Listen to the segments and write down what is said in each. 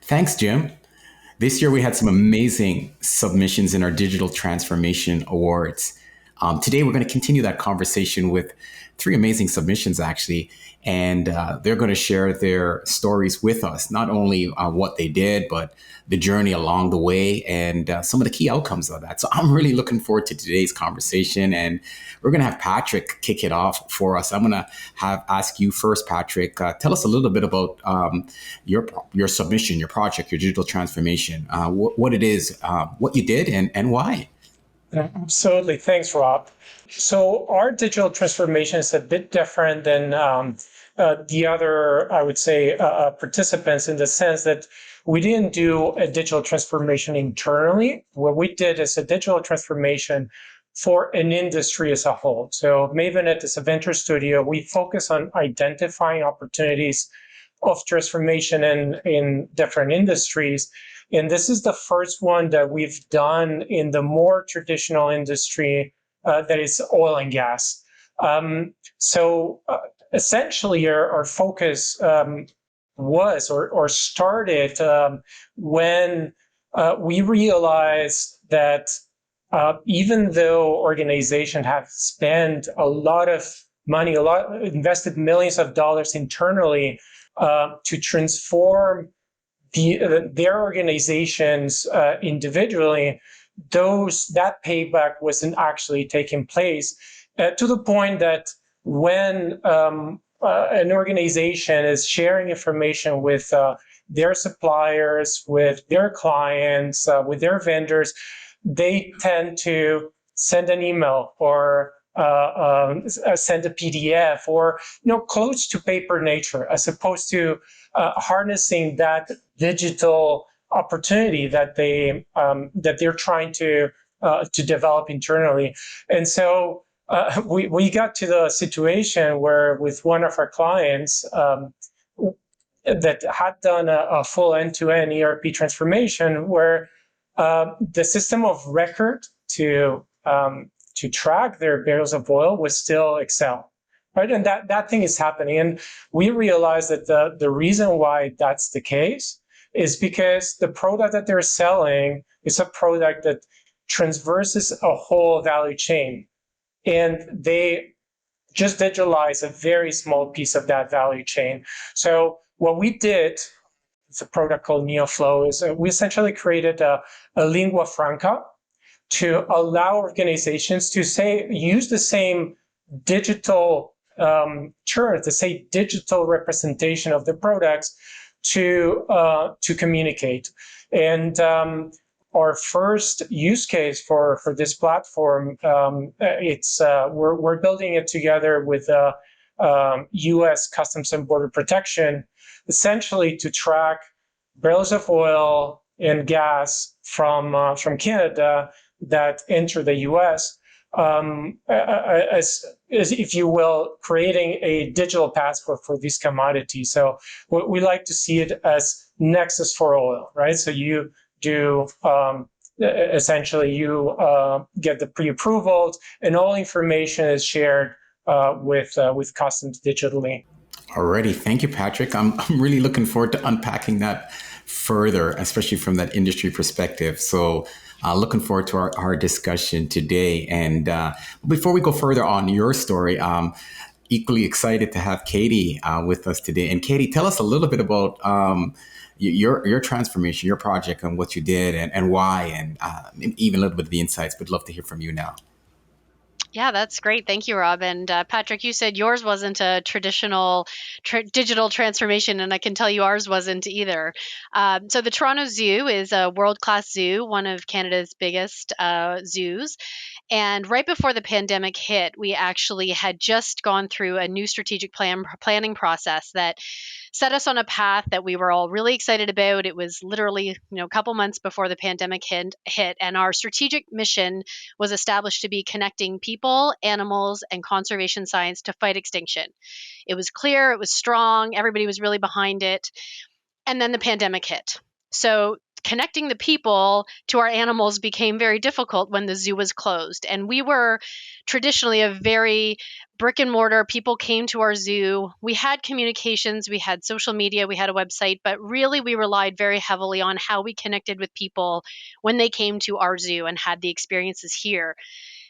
Thanks, Jim. This year we had some amazing submissions in our Digital Transformation Awards. Today we're going to continue that conversation with three amazing submissions, actually, and they're going to share their stories with us, not only what they did, but the journey along the way and some of the key outcomes of that. So I'm really looking forward to today's conversation, and we're going to have Patrick kick it off for us. I'm going to have ask you first, Patrick. Tell us a little bit about your submission, your project, your digital transformation, what it is, what you did, and why. Absolutely. Thanks, Rob. So our digital transformation is a bit different than the other, I would say, participants in the sense that we didn't do a digital transformation internally. What we did is a digital transformation for an industry as a whole. So Mavennet is a venture studio. We focus on identifying opportunities of transformation in different industries. And this is the first one that we've done in the more traditional industry, that is oil and gas. So essentially, our focus was or started when we realized that even though organizations have spent a lot of money, invested millions of dollars internally to transform their organizations individually, that payback wasn't actually taking place to the point that when an organization is sharing information with their suppliers, with their clients, with their vendors, they tend to send an email or send a PDF or close to paper nature, as opposed to harnessing that digital opportunity that they're trying to develop internally. And so we got to the situation where with one of our clients that had done a full end-to-end ERP transformation, where the system of record to track their barrels of oil was still Excel. Right, and that thing is happening, and we realized that the reason why that's the case is because the product that they're selling is a product that traverses a whole value chain, and they just digitalize a very small piece of that value chain. So what we did, it's a product called NeoFlow, is we essentially created a lingua franca to allow organizations to use the same digital terms, the same digital representation of the products to communicate. And our first use case for this platform, we're building it together with U.S. Customs and Border Protection, essentially to track barrels of oil and gas from Canada that enter the U.S. As if you will, creating a digital passport for these commodities. So we like to see it as nexus for oil, right? So you do essentially you get the pre-approvals, and all information is shared with customs digitally. Alrighty, thank you, Patrick. I'm really looking forward to unpacking that further, especially from that industry perspective. So looking forward to our discussion today. And before we go further on your story, equally excited to have Katie with us today. And Katie, tell us a little bit about your transformation, your project, and what you did and why, and even a little bit of the insights. We'd love to hear from you now. Yeah, that's great. Thank you, Rob. And Patrick, you said yours wasn't a traditional digital transformation, and I can tell you ours wasn't either. So the Toronto Zoo is a world-class zoo, one of Canada's biggest zoos. And right before the pandemic hit, we actually had just gone through a new strategic planning process that set us on a path that we were all really excited about. It was literally, a couple months before the pandemic hit, and our strategic mission was established to be connecting people, animals, and conservation science to fight extinction. It was clear, it was strong, everybody was really behind it, and then the pandemic hit. So connecting the people to our animals became very difficult when the zoo was closed. And we were traditionally a very brick and mortar, people came to our zoo. We had communications, we had social media, we had a website, but really we relied very heavily on how we connected with people when they came to our zoo and had the experiences here.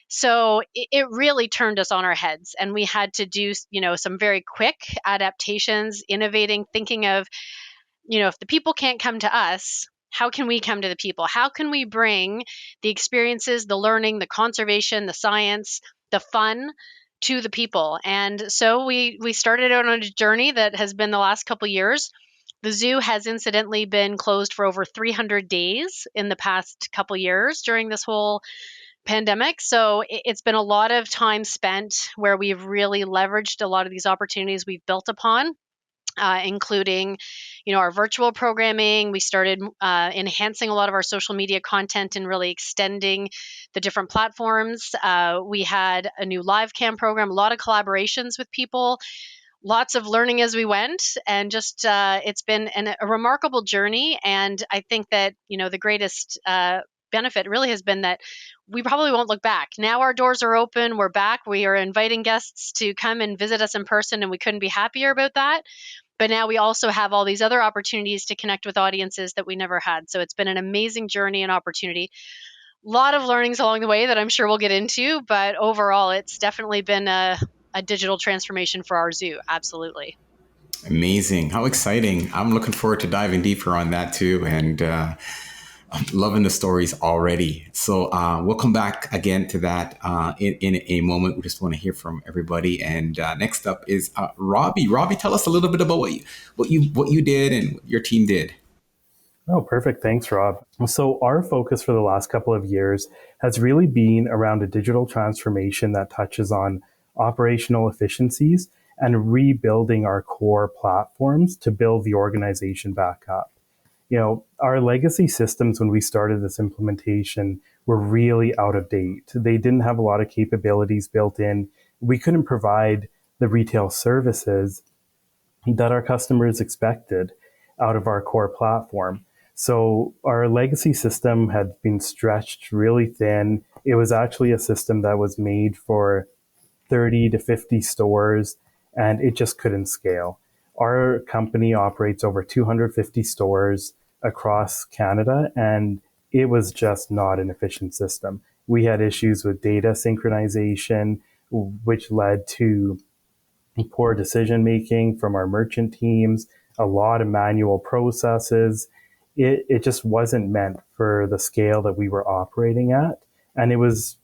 So it really turned us on our heads, and we had to do, some very quick adaptations, innovating, thinking of, if the people can't come to us, how can we come to the people? How can we bring the experiences, the learning, the conservation, the science, the fun to the people? And so we started out on a journey that has been the last couple years. The zoo has incidentally been closed for over 300 days in the past couple years during this whole pandemic. So it's been a lot of time spent where we've really leveraged a lot of these opportunities we've built upon, including, our virtual programming. We started enhancing a lot of our social media content and really extending the different platforms. We had a new live cam program, a lot of collaborations with people, lots of learning as we went, and just it's been a remarkable journey. And I think that the greatest benefit really has been that we probably won't look back. Now our doors are open, we're back, we are inviting guests to come and visit us in person, and we couldn't be happier about that. But now we also have all these other opportunities to connect with audiences that we never had. So it's been an amazing journey and opportunity. A lot of learnings along the way that I'm sure we'll get into, but overall, it's definitely been a digital transformation for our zoo. Absolutely. Amazing. How exciting. I'm looking forward to diving deeper on that too. And I'm loving the stories already. So we'll come back again to that in a moment. We just want to hear from everybody. And next up is Robbie. Robbie, tell us a little bit about what you did and what your team did. Oh, perfect. Thanks, Rob. So our focus for the last couple of years has really been around a digital transformation that touches on operational efficiencies and rebuilding our core platforms to build the organization back up. Our legacy systems when we started this implementation were really out of date. They didn't have a lot of capabilities built in. We couldn't provide the retail services that our customers expected out of our core platform. So our legacy system had been stretched really thin. It was actually a system that was made for 30 to 50 stores, and it just couldn't scale. Our company operates over 250 stores across Canada, and it was just not an efficient system. We had issues with data synchronization, which led to poor decision making from our merchant teams, a lot of manual processes. It just wasn't meant for the scale that we were operating at. And it was,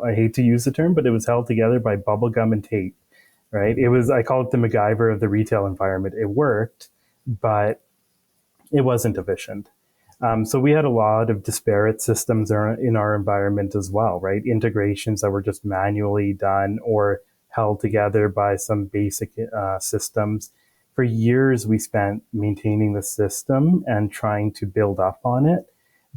I hate to use the term, but it was held together by bubble gum and tape, right? I call it the MacGyver of the retail environment. It worked, but it wasn't efficient. So we had a lot of disparate systems in our environment as well, right? Integrations that were just manually done or held together by some basic systems. For years, we spent maintaining the system and trying to build up on it,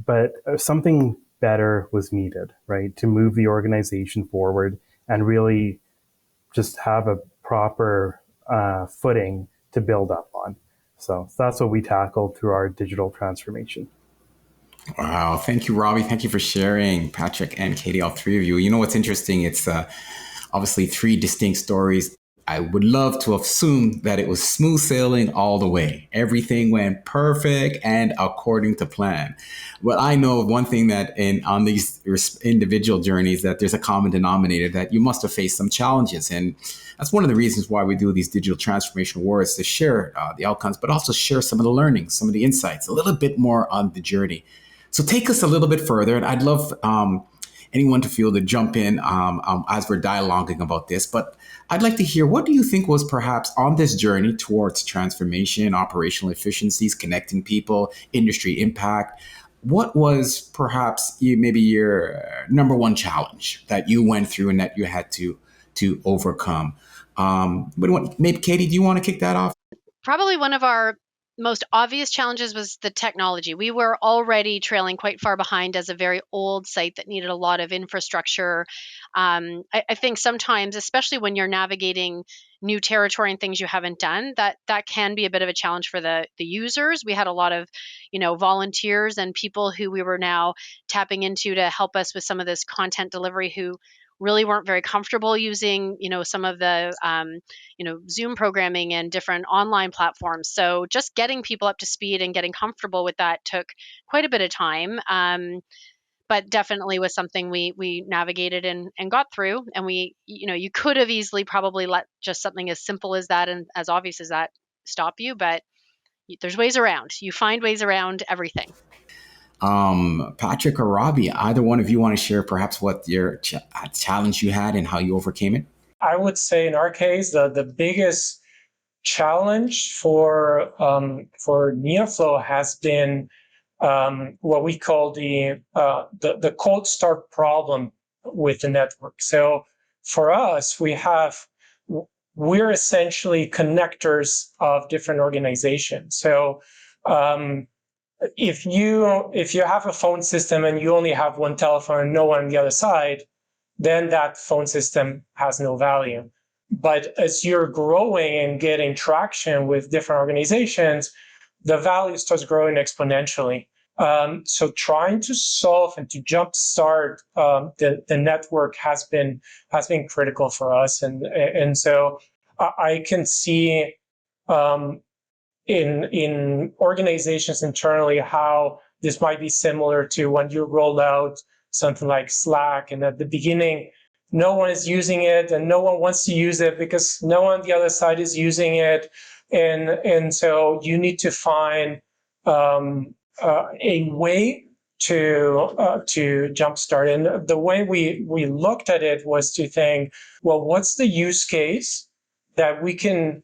but something better was needed, right? To move the organization forward and really just have a proper footing to build up on. So that's what we tackled through our digital transformation. Wow. Thank you, Robbie. Thank you for sharing, Patrick and Katie, all three of you. You know what's interesting? It's obviously three distinct stories. I would love to assume that it was smooth sailing all the way. Everything went perfect and according to plan. Well, I know of one thing that on these individual journeys that there's a common denominator that you must have faced some challenges. And that's one of the reasons why we do these digital transformation awards, to share the outcomes, but also share some of the learnings, some of the insights, a little bit more on the journey. So take us a little bit further. And I'd love anyone to feel to jump in as we're dialoguing about this. But I'd like to hear, what do you think was perhaps on this journey towards transformation, operational efficiencies, connecting people, industry impact? What was perhaps maybe your number one challenge that you went through and that you had to overcome? But maybe Katie, do you want to kick that off? Probably one of our most obvious challenges was the technology. We were already trailing quite far behind as a very old site that needed a lot of infrastructure. I think sometimes, especially when you're navigating new territory and things you haven't done, that can be a bit of a challenge for the users. We had a lot of, volunteers and people who we were now tapping into to help us with some of this content delivery who really weren't very comfortable using, some of the, Zoom programming and different online platforms. So just getting people up to speed and getting comfortable with that took quite a bit of time. But definitely was something we navigated and got through. And you could have easily probably let just something as simple as that and as obvious as that stop you, but there's ways around. You find ways around everything. Patrick or Robbie, either one of you want to share perhaps what your challenge you had and how you overcame it? I would say in our case, the biggest challenge for Neoflow has been what we call the cold start problem with the network. So for us, we're essentially connectors of different organizations. So if you have a phone system and you only have one telephone and no one on the other side, then that phone system has no value. But as you're growing and getting traction with different organizations, the value starts growing exponentially. So trying to solve and to jumpstart the network has been critical for us, and so I can see in organizations internally how this might be similar to when you roll out something like Slack, and at the beginning no one is using it and no one wants to use it because no one on the other side is using it, and so you need to find a way to jumpstart. And the way we looked at it was to think, well, what's the use case that we can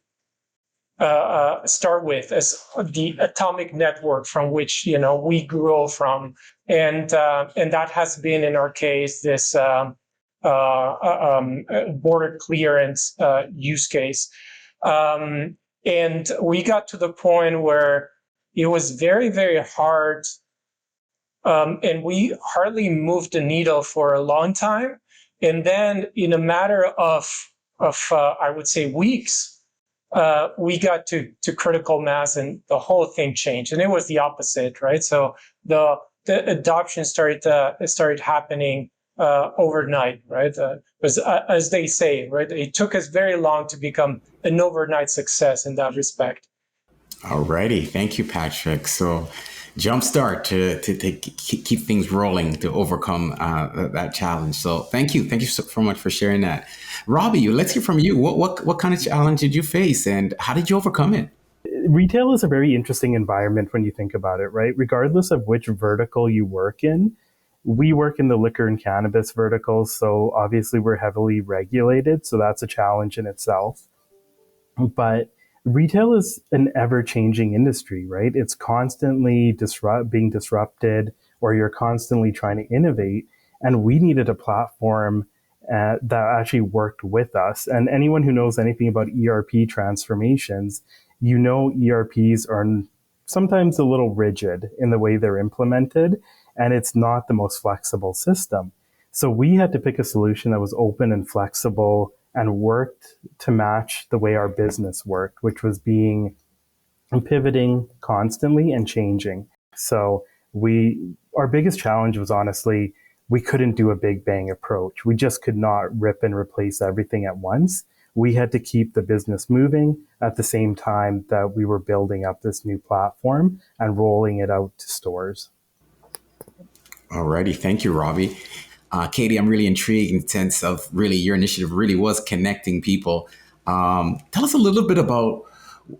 start with as the atomic network from which we grow from, and that has been in our case this border clearance use case, and we got to the point where it was very, very hard, and we hardly moved the needle for a long time, and then in a matter of I would say weeks, we got to critical mass and the whole thing changed, and it was the opposite, right? So the adoption started happening overnight, right? As they say, right? It took us very long to become an overnight success in that respect. Alrighty, thank you, Patrick. So, jumpstart to keep things rolling to overcome that challenge. So, thank you so much for sharing that. Robbie, let's hear from you. What kind of challenge did you face, and how did you overcome it? Retail is a very interesting environment when you think about it, right? Regardless of which vertical you work in, we work in the liquor and cannabis verticals, so obviously we're heavily regulated, so that's a challenge in itself. But retail is an ever-changing industry, right? It's constantly being disrupted, or you're constantly trying to innovate. And we needed a platform that actually worked with us. And anyone who knows anything about ERP transformations, ERPs are sometimes a little rigid in the way they're implemented, and it's not the most flexible system. So we had to pick a solution that was open and flexible and worked to match the way our business worked, which was pivoting constantly and changing. So our biggest challenge was honestly, we couldn't do a big bang approach. We just could not rip and replace everything at once. We had to keep the business moving at the same time that we were building up this new platform and rolling it out to stores. Alrighty, thank you, Robbie. Katie, I'm really intrigued in the sense of really your initiative really was connecting people. Tell us a little bit about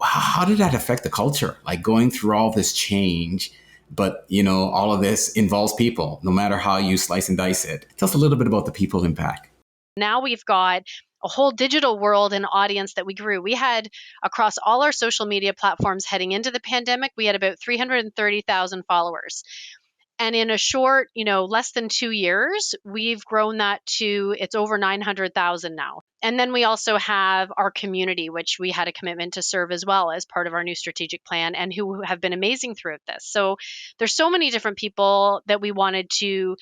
how did that affect the culture? Like going through all this change, but all of this involves people, no matter how you slice and dice it. Tell us a little bit about the people impact. Now we've got a whole digital world and audience that we grew. We had across all our social media platforms heading into the pandemic, we had about 330,000 followers. And in a short, less than 2 years, we've grown that to it's over 900,000 now. And then we also have our community, which we had a commitment to serve as well as part of our new strategic plan, and who have been amazing throughout this. So there's so many different people that we wanted to,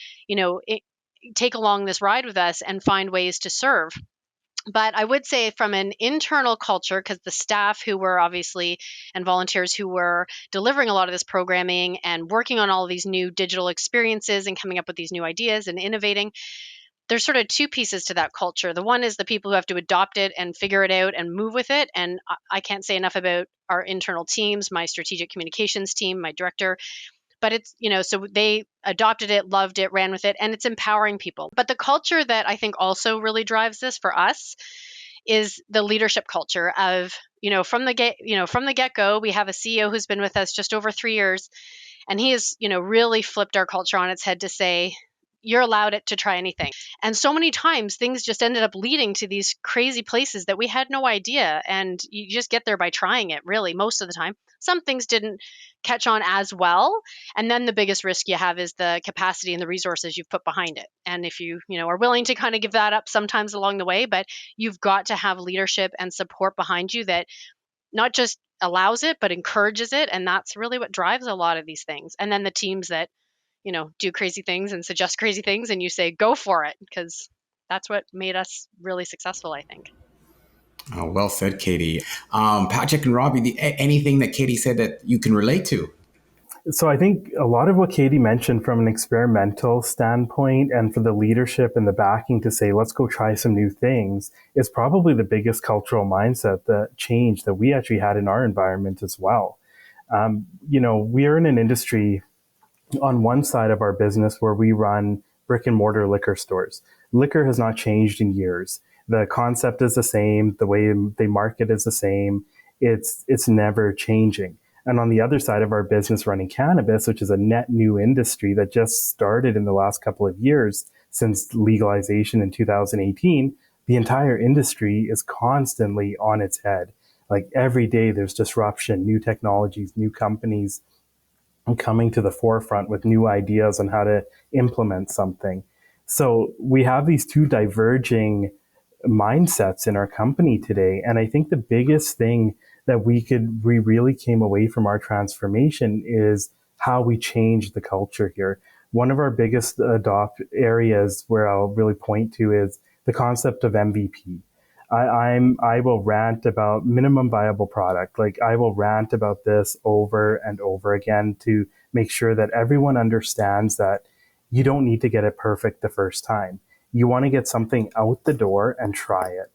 take along this ride with us and find ways to serve. But I would say from an internal culture, because the staff who were obviously and volunteers who were delivering a lot of this programming and working on all of these new digital experiences and coming up with these new ideas and innovating, there's sort of two pieces to that culture. The one is the people who have to adopt it and figure it out and move with it. And I can't say enough about our internal teams, my strategic communications team, my director. But it's, so they adopted it, loved it, ran with it, and it's empowering people. But the culture that I think also really drives this for us is the leadership culture of, from the get go, we have a CEO who's been with us just over 3 years, and he has, really flipped our culture on its head to say, you're allowed it to try anything. And so many times things just ended up leading to these crazy places that we had no idea. And you just get there by trying it, really, most of the time. Some things didn't catch on as well. And then the biggest risk you have is the capacity and the resources you've put behind it. And if you, are willing to kind of give that up sometimes along the way, but you've got to have leadership and support behind you that not just allows it, but encourages it. And that's really what drives a lot of these things. And then the teams that do crazy things and suggest crazy things, and you say, go for it, because that's what made us really successful, I think. Well said, Katie. Patrick and Robbie, anything that Katie said that you can relate to? So I think a lot of what Katie mentioned from an experimental standpoint and for the leadership and the backing to say, let's go try some new things is probably the biggest cultural mindset, that change that we actually had in our environment as well. We're in an industry on one side of our business where we run brick and mortar liquor stores. Liquor has not changed in years. The concept is the same. The way they market is the same. It's never changing. And on the other side of our business, running cannabis, which is a net new industry that just started in the last couple of years since legalization in 2018, the entire industry is constantly on its head. Like every day there's disruption, new technologies, new companies coming to the forefront with new ideas on how to implement something. So we have these two diverging mindsets in our company today. And I think the biggest thing that we really came away from our transformation is how we changed the culture here. One of our biggest areas where I'll really point to is the concept of MVP. I will rant about minimum viable product. Like I will rant about this over and over again to make sure that everyone understands that you don't need to get it perfect the first time. You want to get something out the door and try it.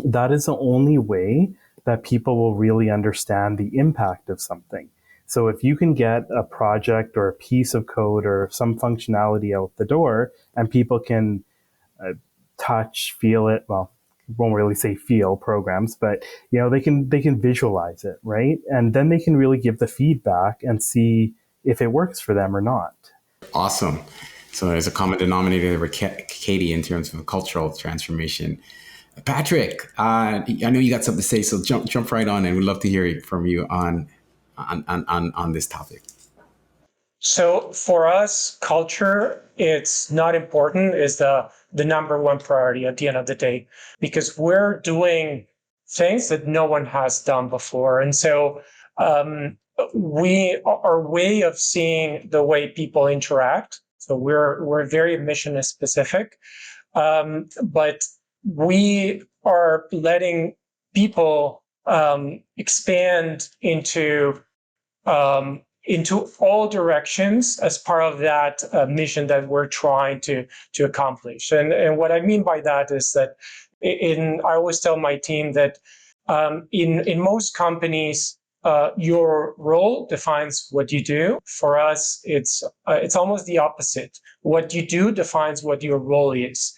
That is the only way that people will really understand the impact of something. So if you can get a project or a piece of code or some functionality out the door and people can touch, feel it, well, won't really say feel programs, but they can visualize it, right? And then they can really give the feedback and see if it works for them or not. Awesome. So there's a common denominator with Katie in terms of cultural transformation. Patrick, I know you got something to say, so jump right on, and we'd love to hear from you on this topic. So for us, culture, it's not important, is the number one priority at the end of the day, because we're doing things that no one has done before. And so our way of seeing the way people interact, so we're very mission specific, but we are letting people expand into all directions as part of that mission that we're trying to accomplish. And what I mean by that is that I always tell my team that in most companies, your role defines what you do. For us, it's almost the opposite. What you do defines what your role is,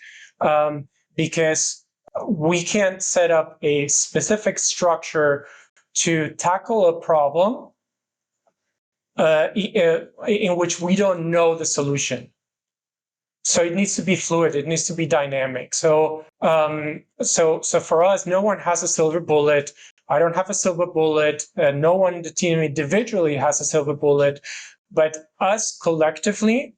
because we can't set up a specific structure to tackle a problem in which we don't know the solution. So it needs to be fluid. It needs to be dynamic. So for us, no one has a silver bullet. I don't have a silver bullet. No one in the team individually has a silver bullet. But us collectively,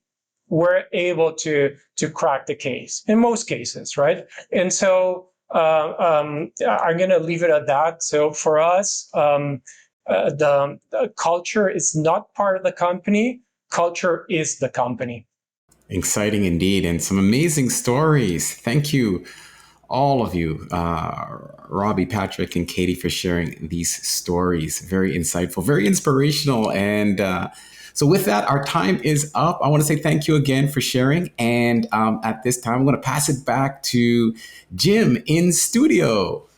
we're able to crack the case in most cases, right? And so I'm going to leave it at that. So for us, the culture is not part of the company. Culture is the company. Exciting indeed, and some amazing stories. Thank you all of you, Robbie, Patrick, and Katie, for sharing these stories. Very insightful, very inspirational. And so, with that, our time is up. I want to say thank you again for sharing. And at this time, I'm going to pass it back to Jim in studio.